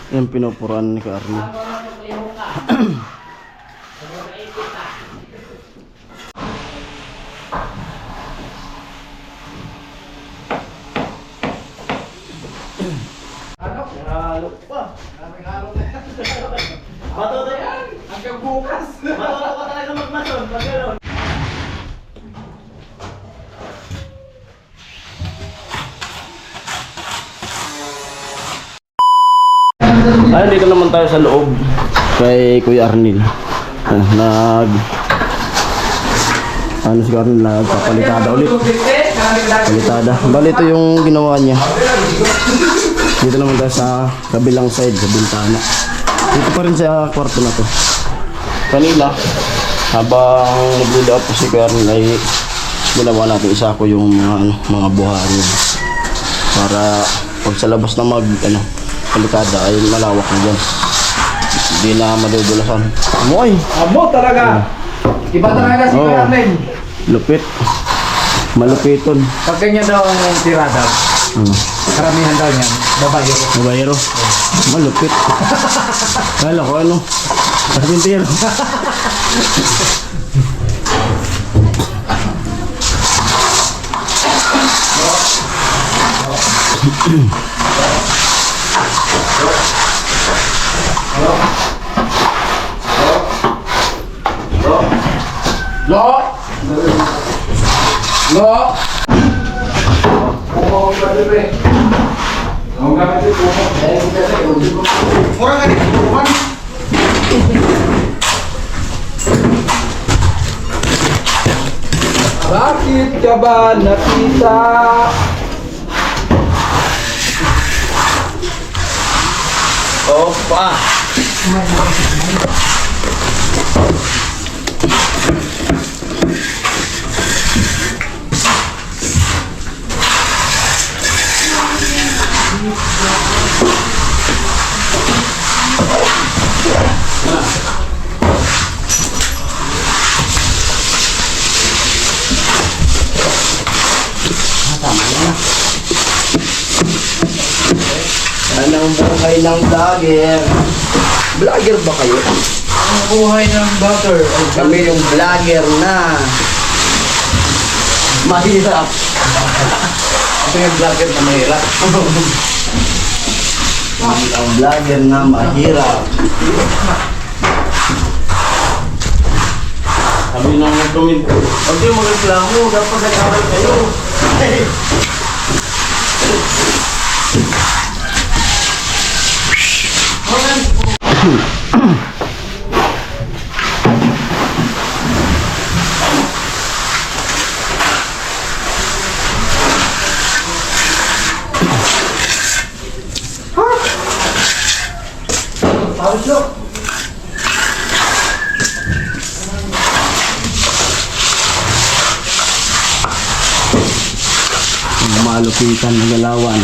Yan pinupuran ni Carly. Halo pa. Kaming halo na yan. Matuto yan. Hanggang bukas. Matuto ka talaga magmason. Pag gano'n. Ayun, dito naman tayo sa loob kay Kuya Arnil. Ano si Arnil, nagpapalitada ulit. Palitada. Bali, ito yung ginawa niya. Dito naman tayo sa kabilang side, sa bintana. Dito pa rin sa kwarto na to. Kanina, habang nag-build up po si Kuya Arnil, ay ginawa natin isa ko yung mga buhangin. Para pag sa labas na palikada ay malawak na dyan. Hindi na madudulasan. Amoy! Amo talaga! Iba talaga si Kuya Arnel. Lupit. Malupiton. Pag ganyan daw ang tirada, karamihan daw niyan, babayero. Babayero? Malupit. Kala ko ano? Karpintero. Lo! Lo! Pumawag ka dito eh. Ang gamit ito po. Mura ka dito. Bakit ka ba nakita? Opa! Anong buhay ng vlogger? Vlogger ba kayo? Ang buhay ng butter. Kami yung vlogger na mahirap. Ito yung vlogger na mahirap. Ang vlogger na mahirap. Sabi nang nag-comment, huwag kayo magreklamo, dapat nag-aral kayo. Malupitan ng galawan.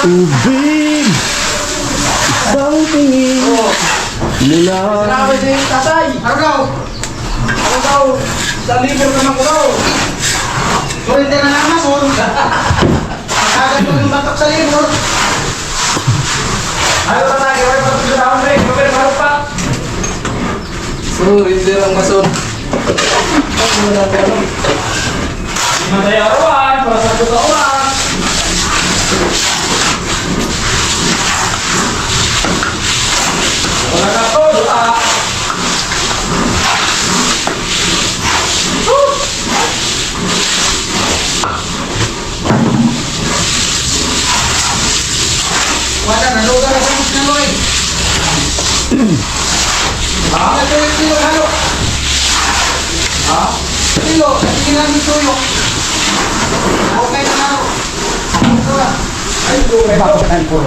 Tubig isang tingin mula. Grabe din yung tatay. Ano daw? Sa liver naman ko daw. Surrender na naman po. Kagad ko yung batok sa liver. Ayaw na tayo. Ayaw na tayo. Ayaw na tayo. Surrender ang mason. Matay arawan. Para sa tutawan. Wala na to. Wala. Wala na, lugar na sa musna mo eh. Ito yung silo, halo. Silo, sige namin tuyo. Okay na halo. Ay, may bakutan po.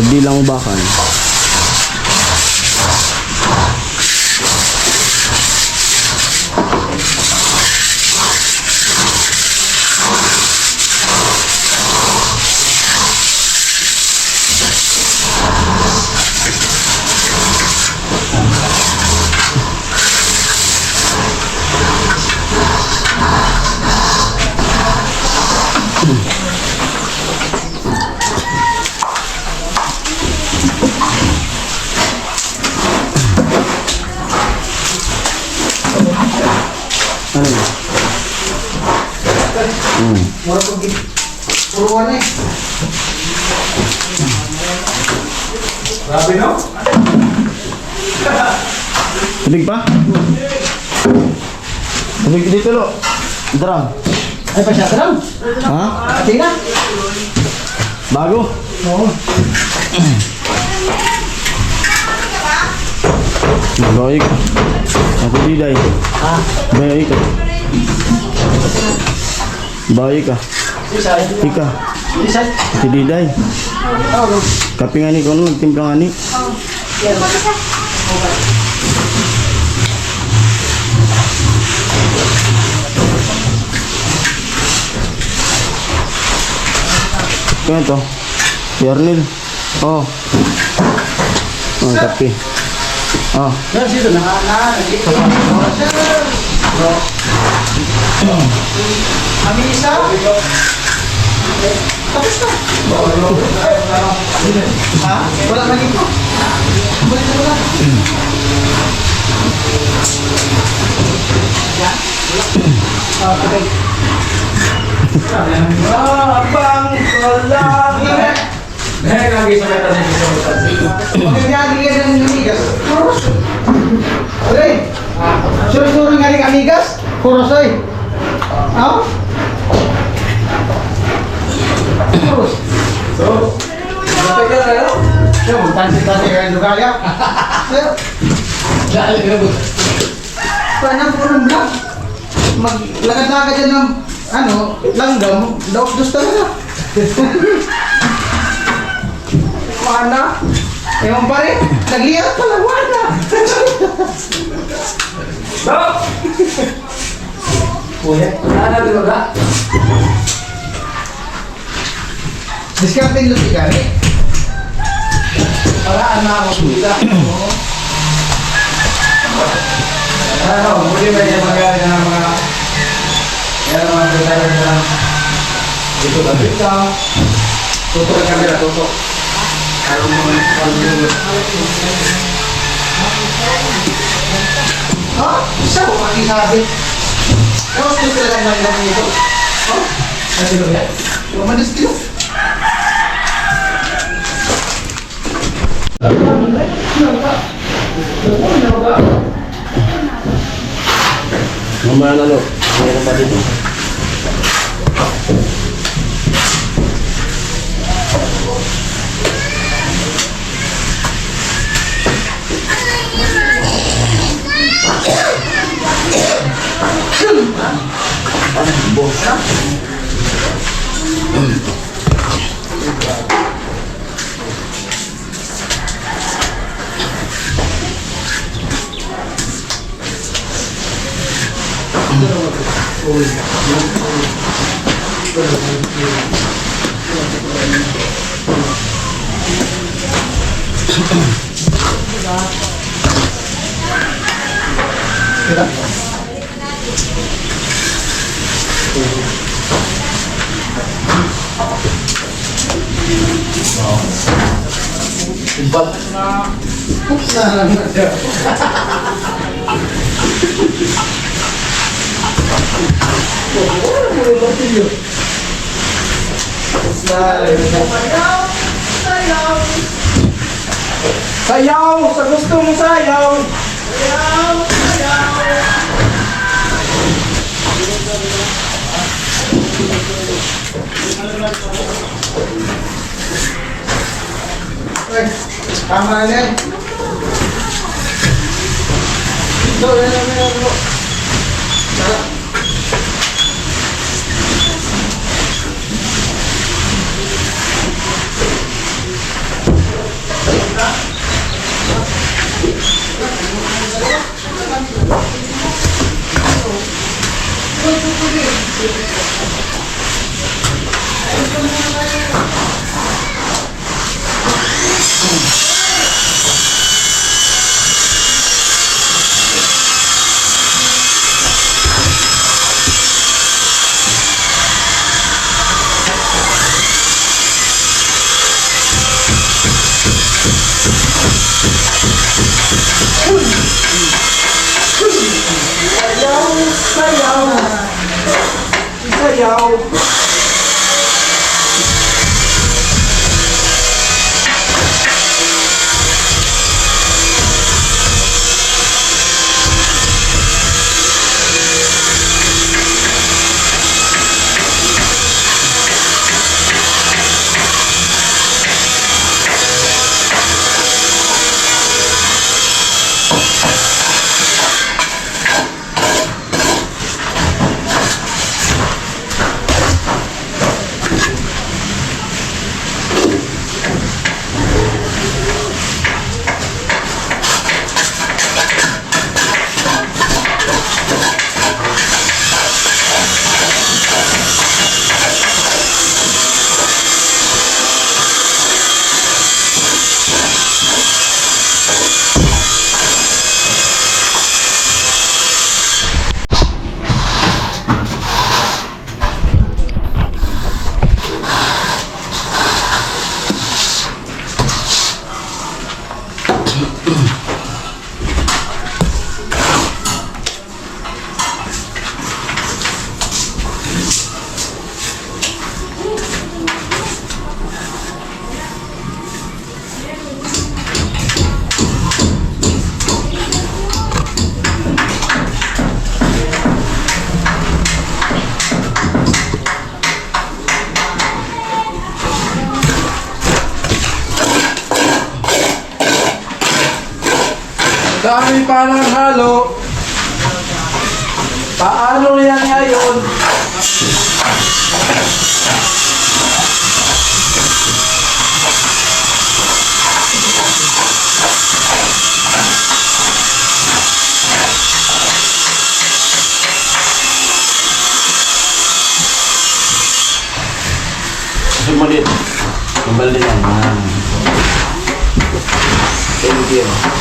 Di lang ubakan. Ano yun? Mura pag puruan eh. Grabe no? Tubig pa? Tubig dito lo. Drum. Ay pa siya, talang. Ha? Ati na. Bago? Oo. Baik. Ako diday. Ha? Baik ka. Baik ka. Isay. Ika. Isay. Si diday. Oo. Kape nga ni ko nagtimpla nga ni. Kaya to. Si Arnil. Oh. Oh, kape. Oh. Yan, sino na? Nandito. Kami isa. Tapos na. Ha? Wala na dito. Wala na wala. Okay. Abang kolang. Dahil lagi sa meta sa dito. Magagagi ka ng amigas. Kuros. Aray. Suri-suri nga rin amigas. Kuros ay. Ha? Kuros. So, napagyan na yun? Siya, magtansi-tansi ka ng lugar yan. Sir, Dahil ka na paano po ng vlog? Maglakad-lakad dyan ng, langgam. Daos-dos talaga. Mana? Ewan pa rin. Nagliyak pala. Wala. Stop! Kuya, ano dito ka? Discarding luti ka rin. Paraan na ako dito. Ano, muli ba yung magaling ng mga yan ang mga detalye na dito ka dito. Tutok ang camera, tutok. Ayaw mo mga Ha? Isa ko makisabi. Tapos dito lang lang ito. Ha? ano dito yan? Umalis dito. Mamaya na lo. Mayroon pa dito. Sayaw! Sa gusto mo sayaw! Ay, tama na yan. Ito, yan. Tara. Dami pa ng halo. Paano yan ngayon? Sumalit. Kembali lang. Thank you.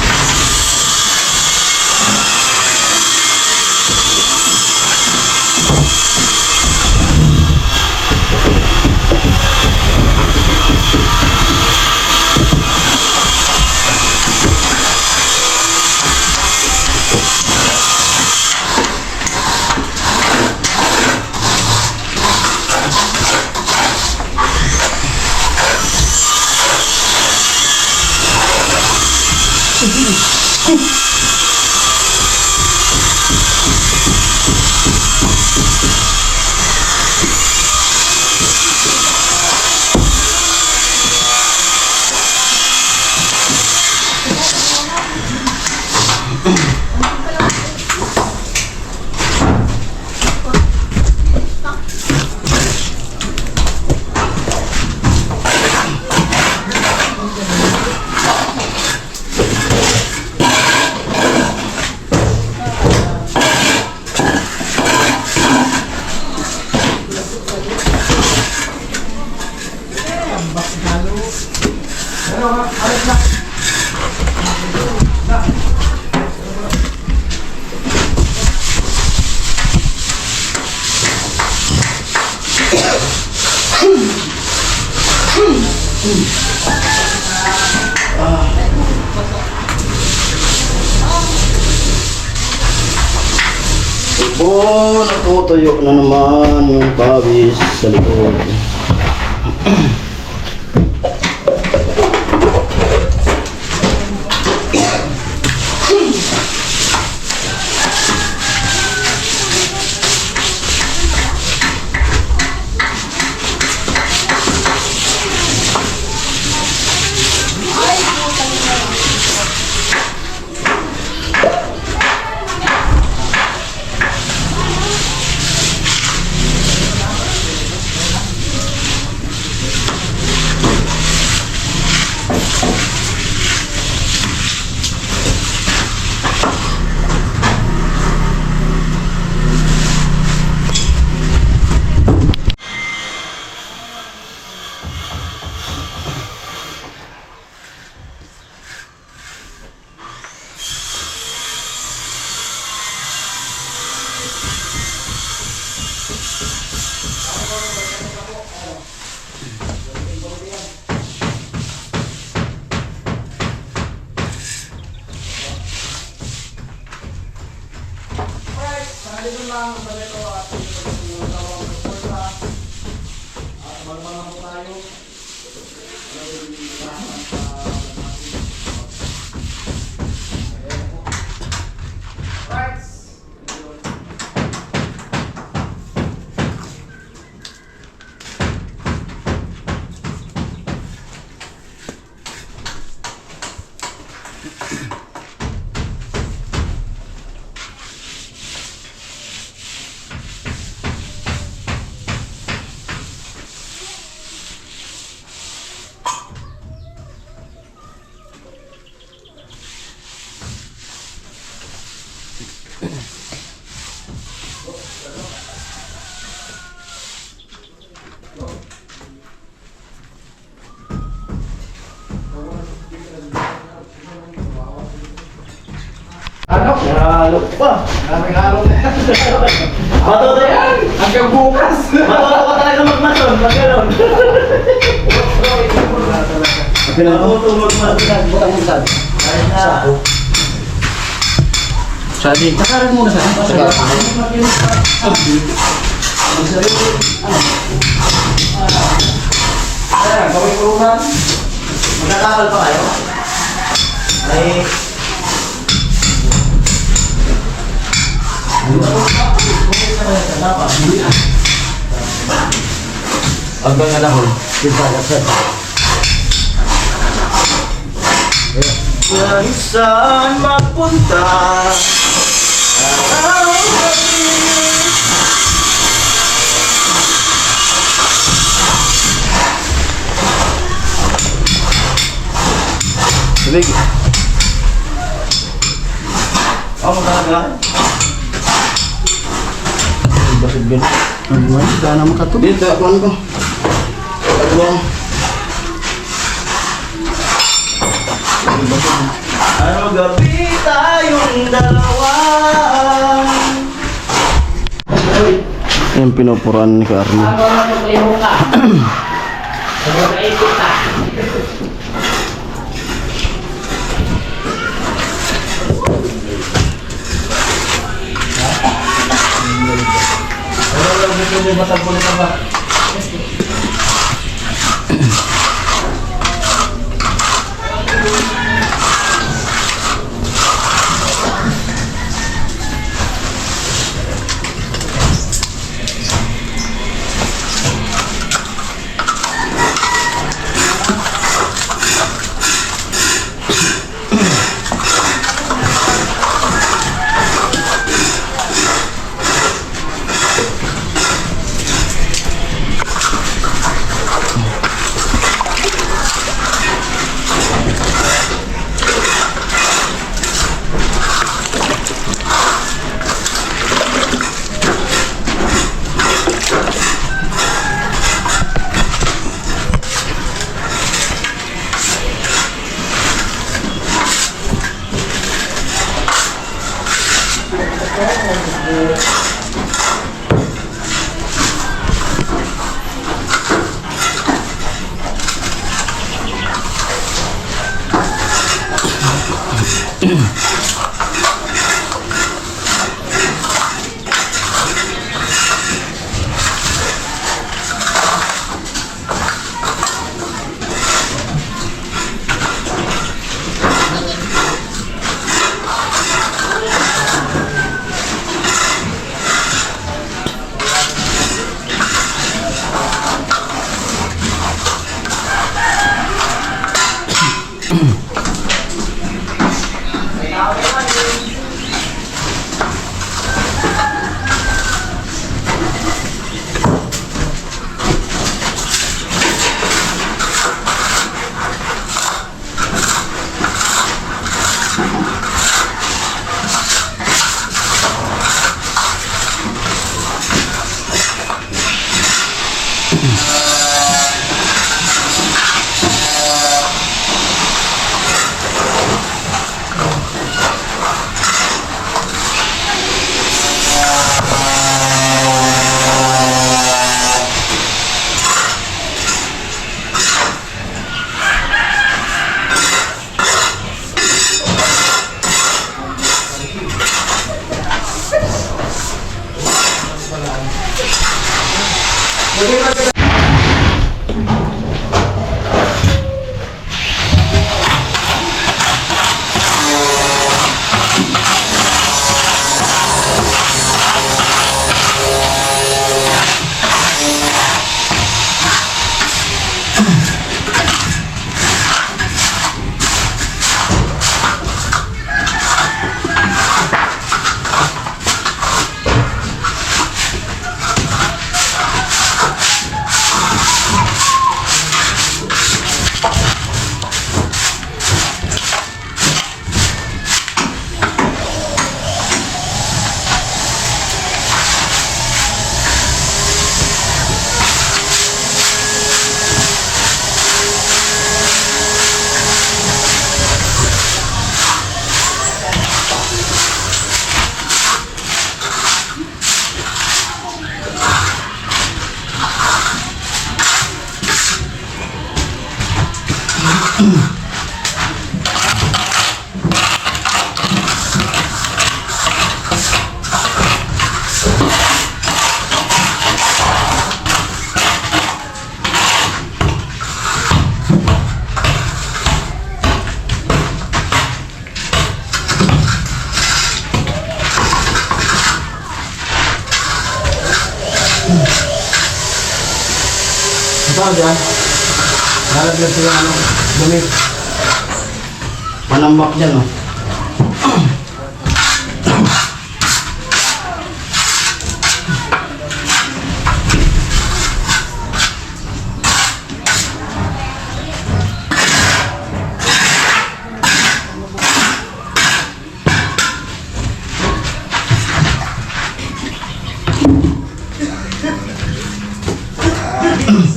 Oh, natutuyo na naman yung pawis sa likod. Wah, maraming araw na yan. Matuto yan! Hanggang bukas. Matuto ka talaga magmason, pag gano'n. Matuto magmason. Butang mo sabi. Sadi. Nakaran muna sa Ayan, gawin kurungan. Magkakakal pa kayo? Ay... Hanggang nga dahon. Kung saan mapunta Salig. Magkakagaan. Basig din. Ano, sana makatubig. Dito, kuhan ko. Pagbuang. Ano gabi tayong dalawa. Yung pinupuran ni Carmen. Ano ang problema ka? Naipit ka. Ano lang gusto niyo matagpulit na ba? Ito dyan. Nalaglag sila ano, dumi. Panambak dyan, oh.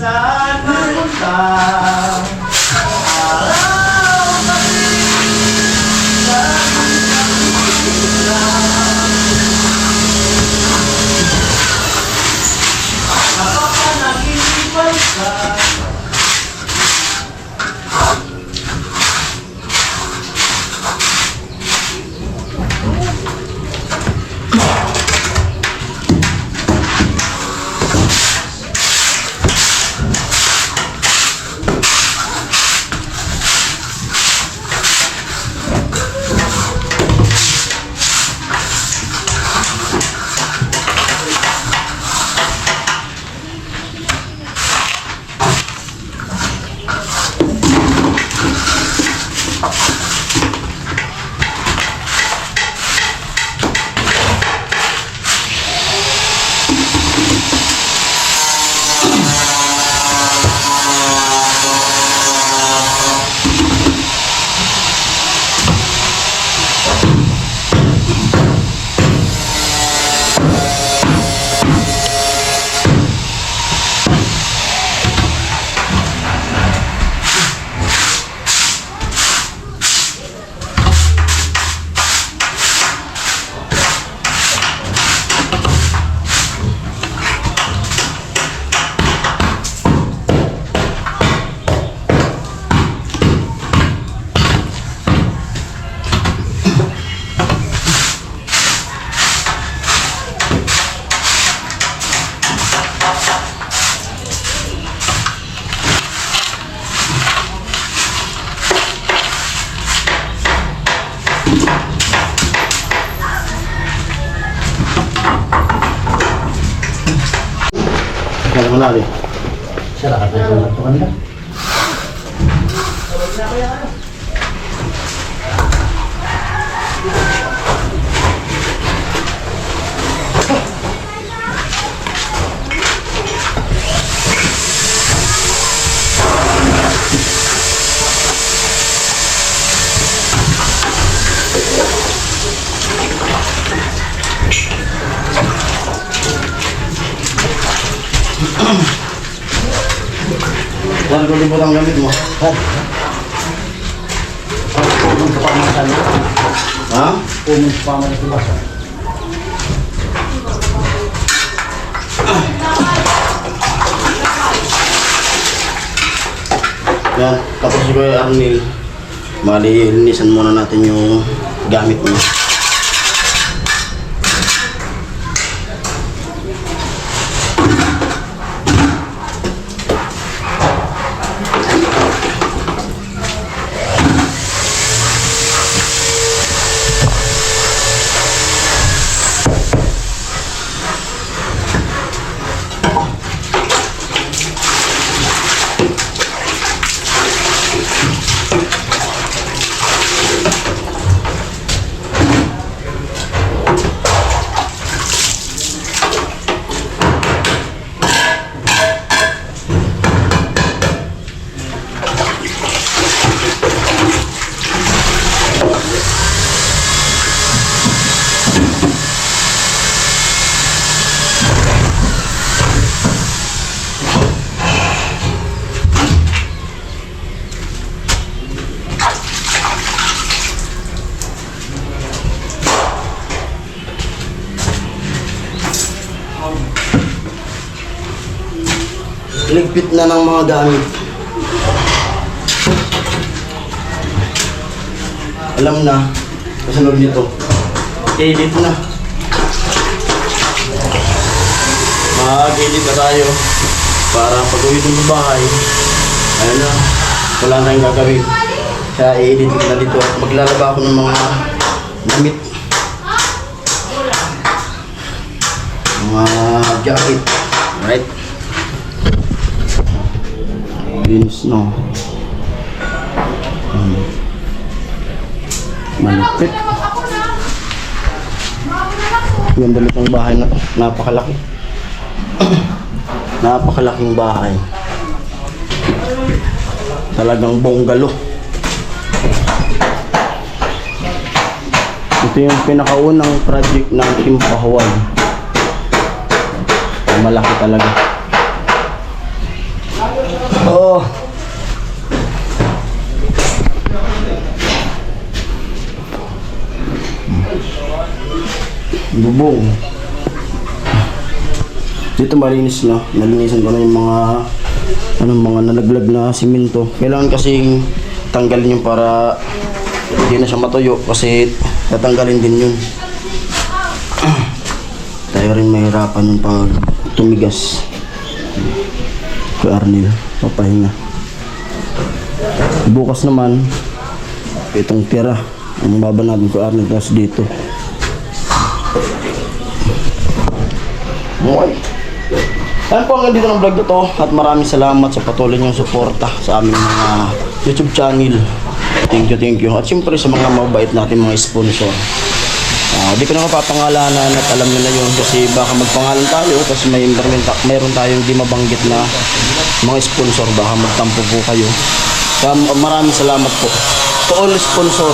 Saan mapunta? Kaya wala rin. Sarap na sa ito kanila. Saan ko libot ang gamit mo? Pumunta pa mga sana. Ha? Pumunta pa mga tibasa. Yan, tapos si Kuya Arnil, malilinisan muna natin yung gamit mo. Ligpit na ng mga gamit. alam na, kasunod nito, edit na. Mag-edit na tayo para pag-uwi dun sa bahay, ayun na, wala na tayong gagawin. Kaya i-edit ko na dito at maglalaba ako ng mga damit. Mga jacket. Alright. Linis, no? Malapit. Ganda nitong bahay na to. Napakalaki. Napakalaking bahay. Talagang bungalow. Ito yung pinakaunang project ng Team Pahuan. Malaki talaga. Oh. Bubong. Dito malinis na. Nalinisan ko na yung mga nalaglag na simento. Kailangan kasing tanggalin yung para hindi na siya matuyo kasi tatanggalin din yun. Tayo rin mahirapan yung pag tumigas. Kuya Arnel, papahinga. Bukas naman, itong tira. Ang baba natin Kuya Arnel, tapos dito. Okay. Yan po ang dito ng vlog na to at maraming salamat sa patuloy niyong suporta sa aming mga YouTube channel. Thank you. At siyempre sa mga mabait natin mga sponsor. Di ko na mapapangalanan at alam nyo na yun kasi baka magpangalan tayo kasi mayroon tayong di mabanggit na mga sponsor, baka magtampo po kayo. Kaya maraming salamat po to all sponsor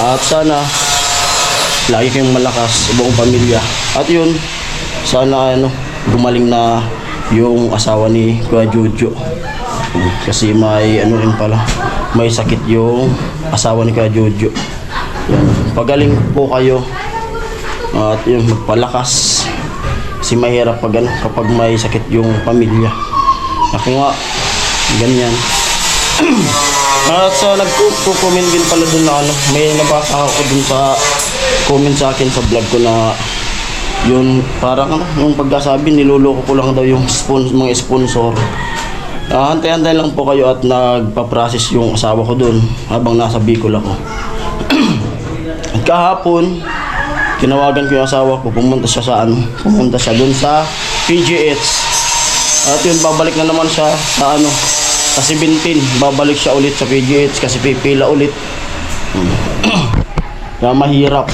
at sana lagi kayong malakas buong pamilya at yun sana gumaling na yung asawa ni Kuya Jojo kasi may rin pala, may sakit yung asawa ni Kuya Jojo. Yan. Pagaling po kayo at yun, magpalakas kasi mahirap kapag may sakit yung pamilya. Ako nga ganyan. At sa nagko-comment din pala dun na may nabasa ako dun sa comment sa akin sa vlog ko na yun parang yung pagkasabi niloloko ko lang daw yung mga sponsor. Hantay-hantay lang po kayo at nagpa-process yung asawa ko dun habang nasa Bicol ako. At kahapon, tinawagan ko yung asawa ko, pumunta siya dun sa PGH. At yun, babalik na naman siya sa sa 17, babalik siya ulit sa PGH kasi pipila ulit. Kaya mahirap.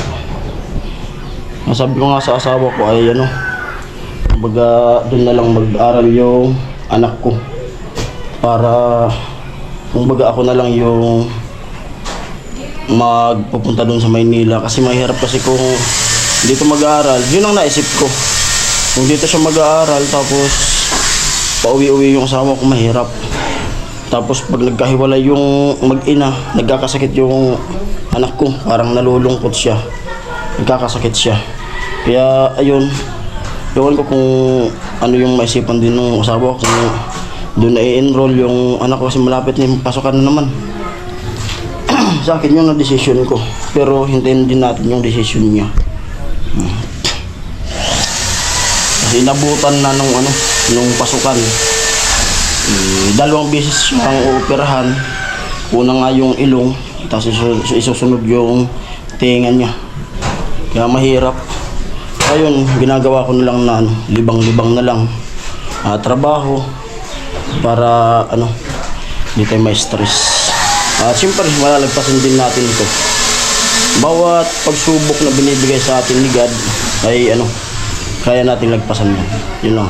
Sabi ko nga sa asawa ko ay kumbaga dun na lang mag-aral yung anak ko. Para kumbaga ako na lang yung magpupunta doon sa Maynila kasi mahirap kasi kung dito mag-aaral, yun ang naisip ko. Kung dito siya mag-aaral tapos pauwi-uwi yung asawa ko, mahirap. Tapos pag nagkahiwalay yung mag-ina, nagkakasakit yung anak ko, parang nalulungkot siya, nagkakasakit siya. Kaya ayun, ewan ko kung ano yung maisipan din ng asawa ko, kung doon na i-enroll yung anak ko kasi malapit na yung pasukan na naman. Sa akin yung na-decision ko, pero hintayin din natin yung decision niya. Kasi inabutan na nung pasukan. 2 beses siyang uoperahan. Una nga yung ilong, tapos isusunod yung tinga niya. Kaya mahirap. Ayun, ginagawa ko na lang na libang-libang na lang trabaho para hindi tayo may stress. Siyempre, malalagpasan din natin ito. Bawat pagsubok na binibigay sa atin ni God ay kaya natin lagpasan yan. Yun lang.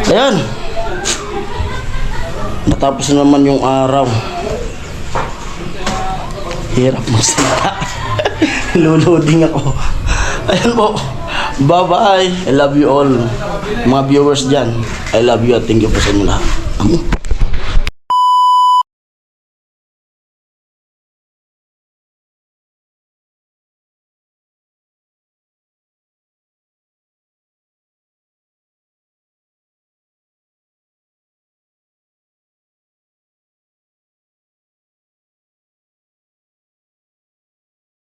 Ayan. Natapos na naman yung araw. Hirap magsalita. Luluding ako. Ayan po. Bye-bye. I love you all. Mga viewers dyan, I love you at thank you po sa inyo lahat.